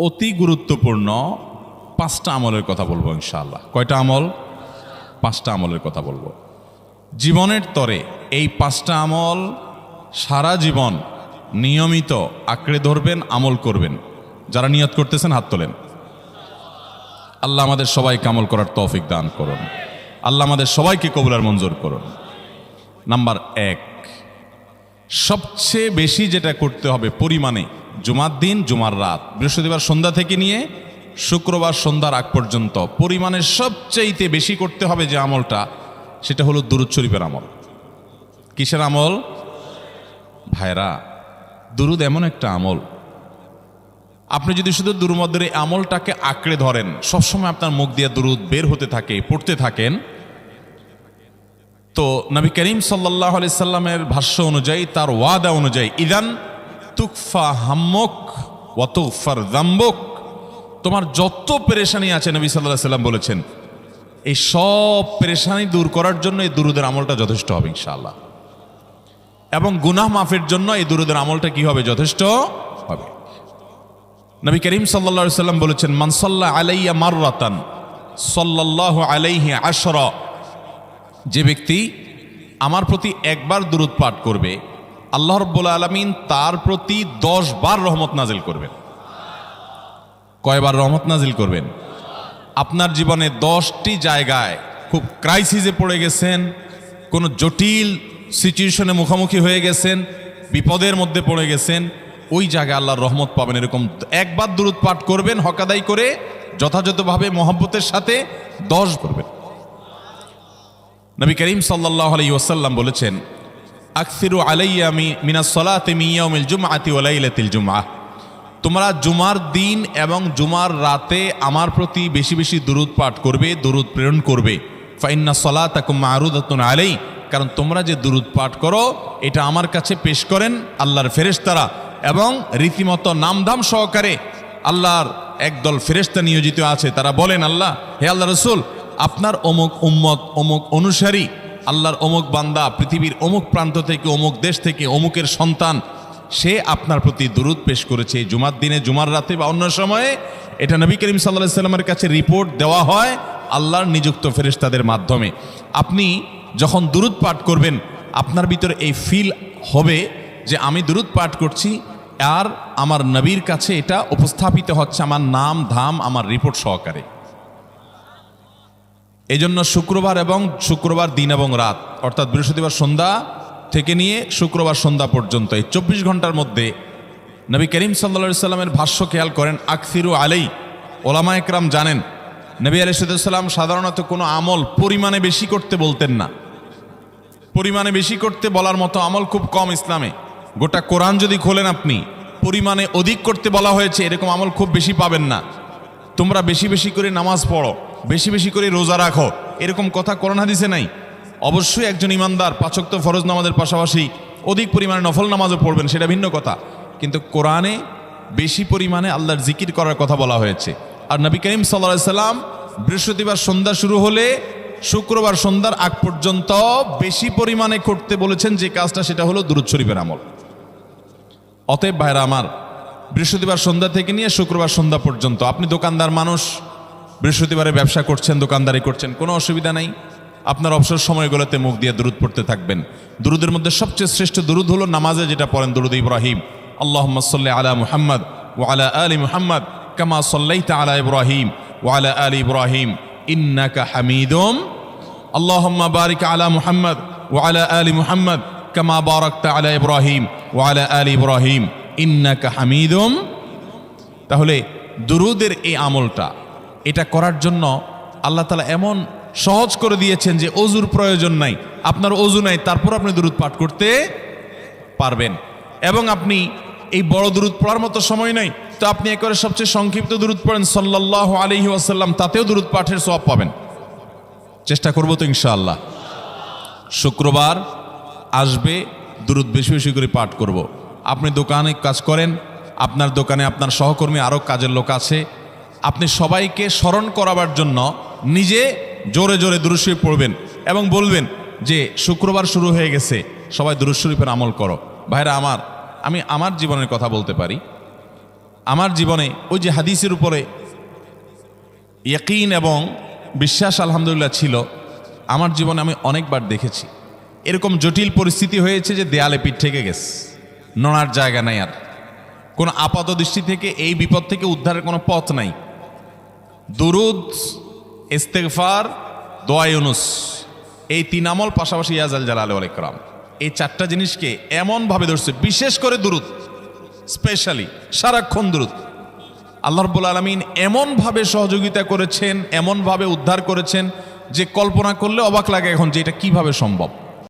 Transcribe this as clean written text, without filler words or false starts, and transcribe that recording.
অতি গুরুত্বপূর্ণ 5টা আমলের কথা বলবো ইনশাআল্লাহ। কয়টা আমল? 5টা আমলের কথা বলবো। জীবনের তরে এই 5টা আমল সারা জীবন নিয়মিত আঁকড়ে ধরবেন, আমল করবেন। যারা নিয়ত করতেছেন হাত তোলেন। আল্লাহ আমাদের সবাইকে আমল করার তৌফিক দান করুন। আল্লাহ আমাদের সবাইকে কবুল আর মঞ্জুর করুন। নাম্বার 1, সবচেয়ে বেশি যেটা করতে হবে পরিমাণে, জুমার দিন, জুমার রাত, বৃহস্পতিবার সন্ধ্যা থেকে নিয়ে শুক্রবার সন্ধ্যার আগ পর্যন্ত পরিমাণে সবচেয়ে বেশি করতে হবে যে আমলটা, সেটা হলো দুরূদ শরীফের আমল। কিসের আমল? ভাইরা, দুরূদ এমন একটা আমল, আপনি যদি শুধু দুরূদের এই আমলটাকে আঁকড়ে ধরেন, সবসময় আপনার মুখ দিয়ে দুরূদ বের হতে থাকে, পড়তে থাকেন, তো নবী করিম সাল্লাল্লাহু আলাইহি সাল্লামের ভাষ্য অনুযায়ী, তার ওয়াদা অনুযায়ী, ইদান তুকফা হাম্মুক ওয়া তুগফার যামবুক, তোমার যত পেরেশানি আছে নবী সাল্লাল্লাহু আলাইহি সাল্লাম বলেছেন, এই সব পেরেশানি দূর করার জন্য এই দুরূদের আমলটা যথেষ্ট হবে ইনশাআল্লাহ। এবং গুনাহ মাফের জন্য এই দুরূদের আমলটা কি হবে? যথেষ্ট হবে। নবী করিম সাল্লাল্লাহু আলাইহি সাল্লাম বলেছেন, মান সাল্লা আলাইয়া মাররাতান সাল্লাল্লাহু আলাইহি আশরা, যে ব্যক্তি আমার প্রতি একবার দুরূদ পাঠ করবে, আল্লাহ রাব্বুল আলামিন তার প্রতি 10 বার রহমত নাজিল করবেন। কয়বার রহমত নাজিল করবেন? আপনার জীবনে 10টি জায়গায় খুব ক্রাইসিসে পড়ে গেছেন, কোনো জটিল সিচুয়েশনে মুখোমুখি হয়ে গেছেন, বিপদের মধ্যে পড়ে গেছেন, ওই জায়গায় আল্লাহর রহমত পাবেন। এরকম একবার দুরূদ পাঠ করবেন, হক আদায় করে যথাযথভাবে মহব্বতের সাথে 10 করবেন। নবী করিম সাল্লাল্লাহু আলাইহি ওয়াসাল্লাম বলেছেন, আকসিরু আলাইয়া মিনাস সালাতি মিন ইয়াউমিল জুমআতি ওয়া লাইলাতিল জুমআহ, তোমরা জুমার দিন এবং জুমার রাতে আমার প্রতি বেশি বেশি দুরূদ পাঠ করবে, দুরূদ প্রেরণ করবে। ফা ইন্না সালাতাকুম মা'রুদাতুন আলাই, কারণ তোমরা যে দুরূদ পাঠ করো এটা আমার কাছে পেশ করেন আল্লাহর ফেরেশতারা, এবং রীতিমতো নামধাম সহকারে আল্লাহর একদল ফেরেশতা নিয়োজিত আছে। তারা বলেন, আল্লাহ, হে আল্লাহ রাসূল, আপনার অমুক উম্মত, অমুক অনুসারী, আল্লাহর অমুক বান্দা পৃথিবীর অমুক প্রান্ত থেকে, অমুক দেশ থেকে, অমুকের সন্তান, সে আপনার প্রতি দুরূদ পেশ করেছে জুমার দিনে, জুমার রাতে বা অন্য সময়ে। এটা নবী করিম সাল্লাল্লাহু আলাইহি সাল্লামের কাছে রিপোর্ট দেওয়া হয় আল্লাহর নিযুক্ত ফেরেশতাদের মাধ্যমে। আপনি যখন দুরূদ পাঠ করবেন, আপনার ভিতরে এই ফিল হবে যে আমি দুরূদ পাঠ করছি, আর আমার নবীর কাছে এটা উপস্থাপিত হচ্ছে আমার নাম ধাম, আমার রিপোর্ট সহকারে। এই জন্য শুক্রবার দিন এবং রাত, অর্থাৎ বৃহস্পতিবার সন্ধ্যা থেকে নিয়ে শুক্রবার সন্ধ্যা পর্যন্ত এই 24 ঘন্টার মধ্যে নবী করিম সাল্লাল্লাহু আলাইহি সাল্লামের ভাষ্য খেয়াল করেন, আকসিরু আলাই। ওলামা একরাম জানেন, নবী আলাইহিস সালাম সাধারণত কোনো আমল পরিমাণে বেশি করতে বলতেন না। পরিমাণে বেশি করতে বলার মতো আমল খুব কম ইসলামে। গোটা কোরআন যদি খোলেন আপনি, পরিমাণে অধিক করতে বলা হয়েছে এরকম আমল খুব বেশি পাবেন না। তোমরা বেশি বেশি করে নামাজ পড়ো, বেশি বেশি করে রোজা রাখো, এরকম কথা কোরআন হাদিসে নাই। অবশ্যই একজন ইমানদার 5 ওয়াক্ত ফরজ নামাজের পাশাপাশি অধিক পরিমাণে নফল নামাজও পড়বেন, সেটা ভিন্ন কথা। কিন্তু কোরআনে বেশি পরিমাণে আল্লাহর জিকির করার কথা বলা হয়েছে। আর নবী করিম সাল্লাল্লাহু আলাইহি সাল্লাম বৃহস্পতিবার সন্ধ্যা শুরু হলে শুক্রবার সন্ধ্যার আগ পর্যন্ত বেশি পরিমাণে করতে বলেছেন যে কাজটা, সেটা হলো দুরূদ শরীফের আমল। অতএব ভাইরা আমার, বৃহস্পতিবার সন্ধ্যা থেকে নিয়ে শুক্রবার সন্ধ্যা পর্যন্ত, আপনি দোকানদার মানুষ, বৃহস্পতিবারে ব্যবসা করছেন, দোকানদারি করছেন, কোনো অসুবিধা নাই। আপনার অবসর সময়গুলোতে মুখ দিয়ে দুরূদ পড়তে থাকবেন। দুরূদের মধ্যে সবচেয়ে শ্রেষ্ঠ দুরূদ হলো নামাজে যেটা পড়েন, দুরূদ ইব্রাহিম। আল্লাহুম্মা সাল্লি আলা মুহাম্মদ ওয়া আলা আলি মুহাম্মদ কামা সাল্লাইতা আলা ইব্রাহিম ওয়া আলা আলি ইব্রাহিম ইন্নাকা হামিদুম, আল্লাহুম্মা বারিক আলা মুহাম্মদ ওয়া আলা আলি মুহাম্মদ কামা বারাকতা আলা ইব্রাহিম ওয়া আলা আলি ইব্রাহিম ইন্নাকা হামিদুম। তাহলে দুরূদের এই আমলটা, এটা করার জন্য আল্লাহ তাআলা এমন সহজ করে দিয়েছেন যে ওযুর প্রয়োজন নাই। আপনার ওযু নাই, তারপর আপনি দুরূদ পাঠ করতে পারবেন। এবং আপনি এই বড় দুরূদ পড়ার মতো সময় নাই, তো আপনি একবারে সবচেয়ে সংক্ষিপ্ত দুরূদ পড়েন সাল্লাল্লাহু আলাইহি ওয়াসাল্লাম, তাতেও দুরূদ পাঠের সওয়াব পাবেন। চেষ্টা করব তো ইনশাআল্লাহ। শুক্রবার আসবে, দুরূদ বেশি বেশি করে পাঠ করব। আপনি দোকানে কাজ করেন, আপনার দোকানে আপনার সহকর্মী আরও কাজের লোক আছে, আপনি সবাইকে স্মরণ করাবার জন্য নিজে জোরে জোরে দুরূদ শরীফ পড়বেন এবং বলবেন যে শুক্রবার শুরু হয়ে গেছে, সবাই দুরূদ শরীফের আমল করো। ভাইরা আমার, আমি আমার জীবনের কথা বলতে পারি। আমার জীবনে ওই যে হাদিসের উপরে ইয়াকিন এবং বিশ্বাস আলহামদুলিল্লাহ ছিল, আমার জীবনে আমি অনেকবার দেখেছি এরকম জটিল পরিস্থিতি হয়েছে যে দেয়ালে পিঠ থেকে গেছে, নড়ার জায়গা নাই, আর কোনো আপাত দৃষ্টি থেকে এই বিপদ থেকে উদ্ধারের কোনো পথ নাই। দুরুদ, ইস্তেগফার, দোয়া ইউনুস, এই তিন আমল, পাশাপাশি ইয়াজাল জালাল ওয়াল ইকরাম, এই চারটা জিনিসকে এমনভাবে ধরছে, বিশেষ করে দুরুদ, স্পেশালি সারাক্ষণ দুরুদ। আল্লাহ রাব্বুল আলামিন এমনভাবে সহযোগিতা করেছেন, এমনভাবে উদ্ধার করেছেন যে কল্পনা করলে অবাক লাগে এখন যে এটা কিভাবে সম্ভব।